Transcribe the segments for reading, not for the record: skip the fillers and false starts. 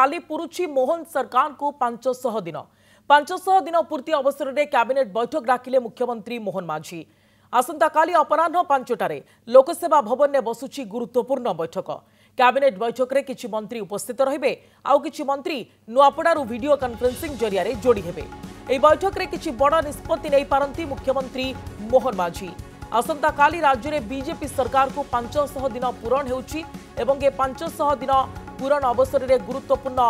काली पुरुची मोहन सरकार को 500 दिन पूर्ति अवसर में कैबिनेट बैठक डाकिले मुख्यमंत्री मोहन माझी। आसंता काली अपराह्न 5टारे लोकसेवा भवन में बसुची गुरुत्वपूर्ण बैठक। कैबिनेट बैठक में किछि मंत्री उपस्थित रहिबे आउ किछि मंत्री नुआपड़ारू वीडियो कॉन्फ्रेंसिंग जरिया जोड़ी हेबे। एही बैठक में किछि बड़ निष्पत्ति नहीं पारंती मुख्यमंत्री मोहन माझी। आसंता काली राज्य में बीजेपी सरकार को 500 दिन पूरण हेउची एवं ए 500 दिन पूरण अवसर में गुरुत्वपूर्ण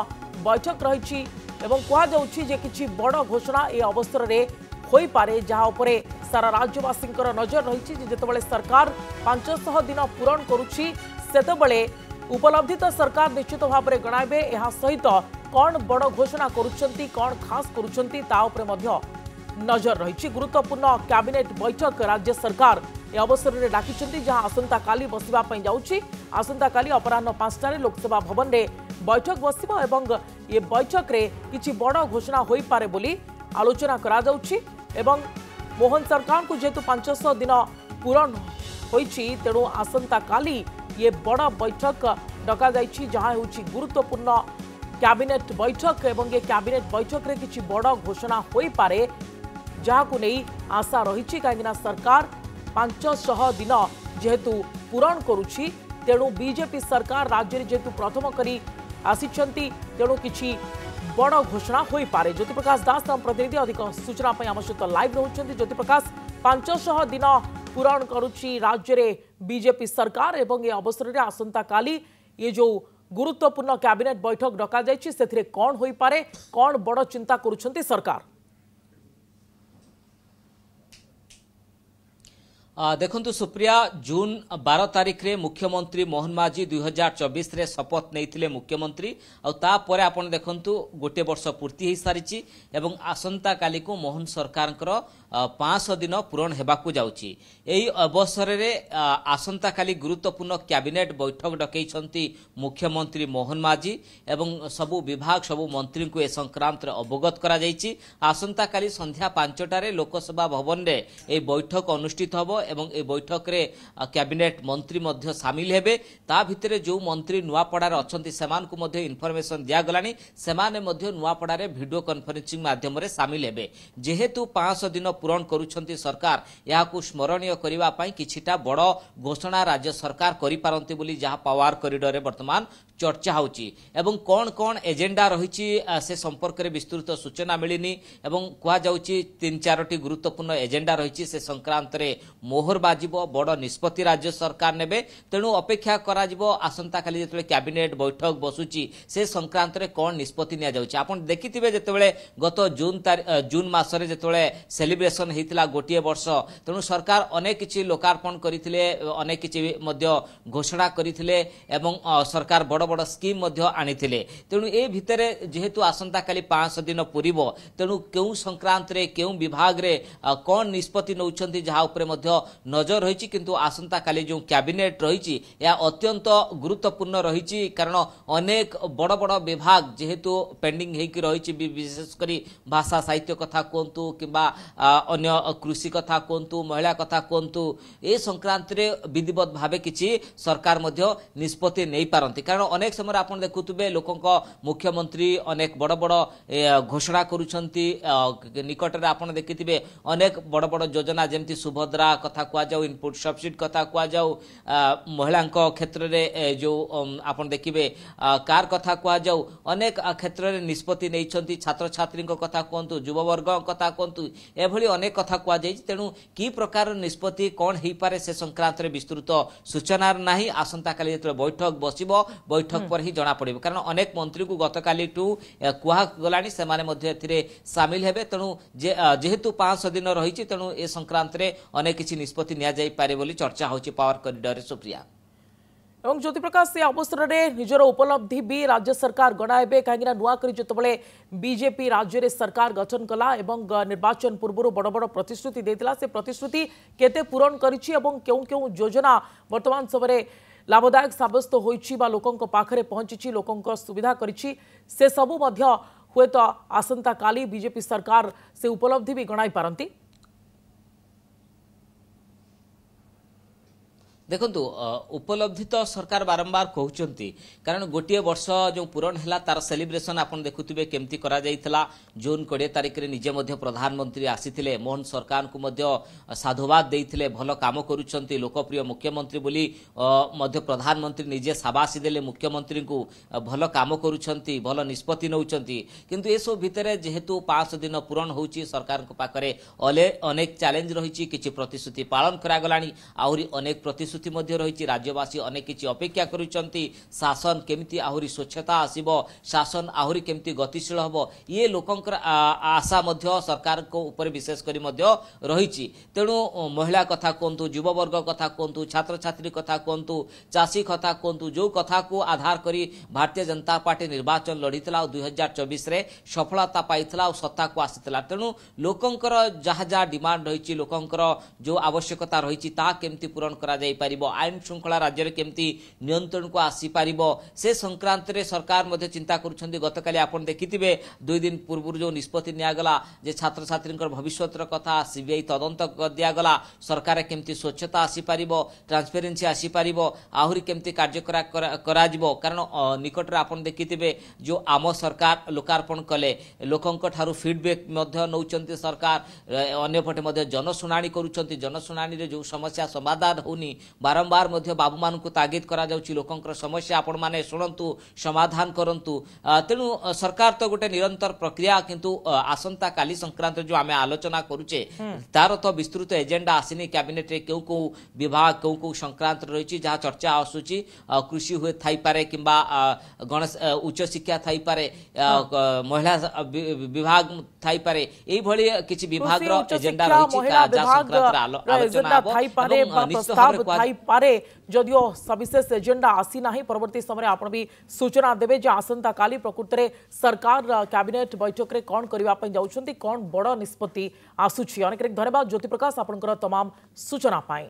बैठक रही कह जाउछि जे किछि बड़ घोषणा ए अवसर में होई पारे जहाँ उपरे सारा राज्यवासी नजर रही जितेबाला सरकार 500 दिन पूरण करुछि सेतेबाला उपलब्धि तो सरकार निश्चित भाव में गणाइबे। एहा सहित कौन बड़ घोषणा करुछंती कौन खास करुछंती ता उपरे मध्य नजर रही। गुरुत्वपूर्ण कैबिनेट बैठक राज्य सरकार ए अवसर में डाकिछंती जहां आसंता काली बसिबा पई जाउछि। आसंता काली अपराह्न 5टारे लोकसेवा भवन में बैठक बसिबो एवं ये बैठक रे किछि बड़ घोषणा होई पारे बोली आलोचना करा जाउछि एवं मोहन सरकार को जेतु 500 दिन पूरण होइछि तेणु आसंता काली ये बड़ बैठक डका जाइछि जहां होछि गुरुत्वपूर्ण कैबिनेट बैठक एवं ये कैबिनेट बैठक रे किछि बड़ घोषणा होई पारे जहां नहीं आशा रही कहीं सरकार 500 दिन जेहेतु पूरण करुछि तेणु बीजेपी सरकार राज्य में जेहेतु प्रथम करी आसिछंती तेणु किछि बड़ घोषणा होई पारे। ज्योति प्रकाश दास हम प्रतिनिधि अधिक सूचना आम सहित लाइव रहउछंती। ज्योति प्रकाश 500 दिन पूरण करुछि राज्य में बीजेपी सरकार एवं ये अवसर में आसंता काली ये जो गुरुत्वपूर्ण कैबिनेट बैठक डका जाइछि सेथिरे कौन होई पारे कौन बड़ चिंता करुछंती सरकार। देखंतु सुप्रिया जून 12 तारिख रे मुख्यमंत्री मोहन माझी 2024 रे शपथ नहीं मुख्यमंत्री आपर आपन देखंतु गोटे वर्ष पूर्ति हो सारी एवं आसंता काली को मोहन सरकार 500 दिन पूरण हेबाकू जाउची। एही अवसर रे आसंता काली गुरुत्वपूर्ण कैबिनेट बैठक डकैछंती मुख्यमंत्री मोहन माझी एवं सबु विभाग सबु मंत्री को ए संक्रांत अवगत करा जायछि। आसंता काली संध्या 5टारे लोकसभा भवन रे ए बैठक अनुष्ठित हबो एवं ए बैठक रे कैबिनेट मंत्री मध्य शामिल हेबे। ता भितरे जो मंत्री नुआपड़ार अछंती सेमान को मध्य इनफॉरमेशन दिया गलानी सेमाने मध्य नुआपड़ारे वीडियो कॉन्फ्रेंसिंग माध्यम रे शामिल हेबे। जेहेतु 500 दिन पूरण करुछंती सरकार याकू स्मरणीय करिवा पई किछिटा बड़ घोषणा राज्य सरकार करि पारंती बोली जहा पावर कॉरिडोर रे वर्तमान चर्चा होची एवं कौन कौन एजेंडा रही से संपर्क में विस्तृत सूचना मिलनी एवं कह जाउची 3-4टी गुरुत्वपूर्ण एजेंडा रही से संक्रांत रे मोहर बाजिबो बड़ निष्पत्ति राज्य सरकार नेबे। तेणु अपेक्षा करा जिवो आसंता काली जेतले कैबिनेट बैठक बसुची से संक्रांत रे कौन निष्पत्ति निया जाउची। आपण देखिथिबे जेतले गत जून मासरे जेतले सेलिब्रेशन हेतिला गोटिए वर्ष तेणु सरकार अनेक किछि लोकार्पण करिथिले अनेक किछि मध्य घोषणा करिथिले एवं सरकार बड़ बड़ स्कीम मध्य आनिथिले। तेणु ए भितरे जेहेतु आसंता काली 500 दिन पूरीबो तेणु केउ संक्रांत रे केउ विभाग रे कौन निष्पत्ति नउछंती जहा उपरे मध्य नजर रही किंतु आसंता काली जो कैबिनेट रही या अत्यंत गुरुत्वपूर्ण रही कारण अनेक बड़ बड़ विभाग जेहेतु पेंडिंग हेकि रही विशेषकर भाषा साहित्य कथा कहतु किंबा अन्य कृषि कथा कहतु महिला कथा कहतु ए संक्रांत रे विधिवत भावे किछि सरकार मध्य निष्पत्ति नहीं पारंती। कारण अनेक समय आप देखुवे लोक मुख्यमंत्री अनेक बड़ बड़ घोषणा करुछंती निकट में आप देखिथिबे अनेक बड़ बड़ योजना जमती सुभद्रा कथा कह जाऊ इनपुट सब्सिडी कथा कह जाऊ महिला क्षेत्र में जो आप देखिए कार कथा कह जाऊ अनेक क्षेत्र में निष्पत्ति नहीं छात्र छात्री कथा कहतु युववर्ग कथा कहतु एभली अनेक कथा कह जाई। तेणु की प्रकार निष्पत्ति कौन हो पारे से संक्रांत में विस्तृत सूचना नहीं आसंता काली जो बैठक बसिबो बैठक पर ही जना पड़े कारण अनेक मंत्री को गतकाली कहगलानी से सामिल हेबे। तेणु जेहेतु 500 दिन रही तेणु ए संक्रांत में अनेक किसी निष्पत्ति निया जाई पारे बोली चर्चा होची पावर कॉरिडोर रे। सुप्रिया एवं ज्योति प्रकाश से अवसर में निजर उपलब्धि भी राज्य सरकार गणाइबे कहीं नुआकरी जितेबाला बीजेपी राज्य में सरकार गठन कला एवं निर्वाचन पूर्व बड़ बड़ प्रतिश्रुति देतिला से प्रतिश्रुति केते पूरण करिछि एवं केउ केउ योजना वर्तमान समय लाभदायक साब्यस्त होइछि बा लोकंक पाखरे पहुंची लोकंक सुविधा करिछि से सबु मध्य हुए तो आसंता काली बीजेपी सरकार से उपलब्धि भी गणाई पारंती। देखु उपलब्धि तो सरकार बारंबार कहते कारण गोटे वर्ष जो पूरण है तार सेलिब्रेशन आप देखुवे केमती करा जाइथिला। जून 20 तारिख में निजे प्रधानमंत्री आसीथिले मोहन सरकार को साधुवाद देइथिले भल काम करुछंती लोकप्रिय मुख्यमंत्री बोली प्रधानमंत्री निजे शाबाशी देले मुख्यमंत्री को भल काम करुछंती भल निष्पत्ति नौचंती। किंतु ए सब भितर जेहेतु 5 दिन पूरण होउची सरकार को पाखरे अनेक चैलेंज रही किछि प्रतिश्रुति पालन करा गलानी आहुरी अनेक प्रतिश्रुति रही राज्यवासी अनेक किछि अपेक्षा करुछंती शासन केमिति आहुरी स्वच्छता आसीबो शासन आहुरी केमिति गतिशील हबो ये लोकंकर आशा मध्य सरकार को ऊपर विशेष करी मध्य रही। तेणु महिला कथा कहतु युववर्ग कथा कहतु छात्र छात्री कथा कहतु चाषी कथा कहतु जो कथा को आधार करी भारतीय जनता पार्टी निर्वाचन लड़ीला 2024 रे सफलता पाइथिला और सत्ता को आसीथिला। तेणु लोकंकर जहाँ जहाँ डिमांड रही लोकंकर जो आवश्यकता रही केमती पूरण करा जाई परिबो आईन श्रृंखला राज्य में केमती नियंत्रण को आसी परिबो से संक्रांत रे सरकार मध्ये चिंता करुछंती। गतकाली आपण देखिथिबे 2 दिन पूर्व जो निष्पत्ति नियागला जे छात्र छात्री भविष्यतर कथा सीबीआई तदंत दियागला सरकार केमती स्वच्छता आसी परिबो ट्रांसपेरेंसी आसी परिबो आहुरी केमती कार्य करा जिवो। कारण निकट रे आपण देखिथिबे जो आम सरकार लोकार्पण कले लोकंक ठारू फीडबैक मध्ये नौचंती सरकार अन्यपटे मध्ये जनशुणाणी करुछंती जनशुणाणी रे जो समस्या समाधान होनी बारंबार मध्ये बाबू मान को तागिद करा जाउची लोकंकर समस्या आपण माने सुनंतु समाधान करंतु। तेणु सरकार तो गोटे निरंतर प्रक्रिया किंतु आसंता काली संक्रांत जो आमे आलोचना करूचे तार तो विस्तृत एजेंडा आसीनी कैबिनेट रे केउ विभाग केउ संक्रांत रही जहाँ चर्चा आसूची कृषि हुए थाई पारे किंबा गणेश उच्च शिक्षा थाई पारे महिला विभाग थाई पारे एई भली किछि विभाग रो एजेंडा रही जहाँ संक्रांत आलोचना थाई पारे जदियो सविशेष एजेंडा आसी नाही। परवर्ती समय आपण भी सूचना देबे जे आसंता काली प्रकृत रे सरकार कैबिनेट बैठक रे कोन करिवा पय जाउछंती कोन बड़ निष्पत्ति आसुछि। अनेक धन्यवाद ज्योति प्रकाश आपनकर तमाम सूचना पाई।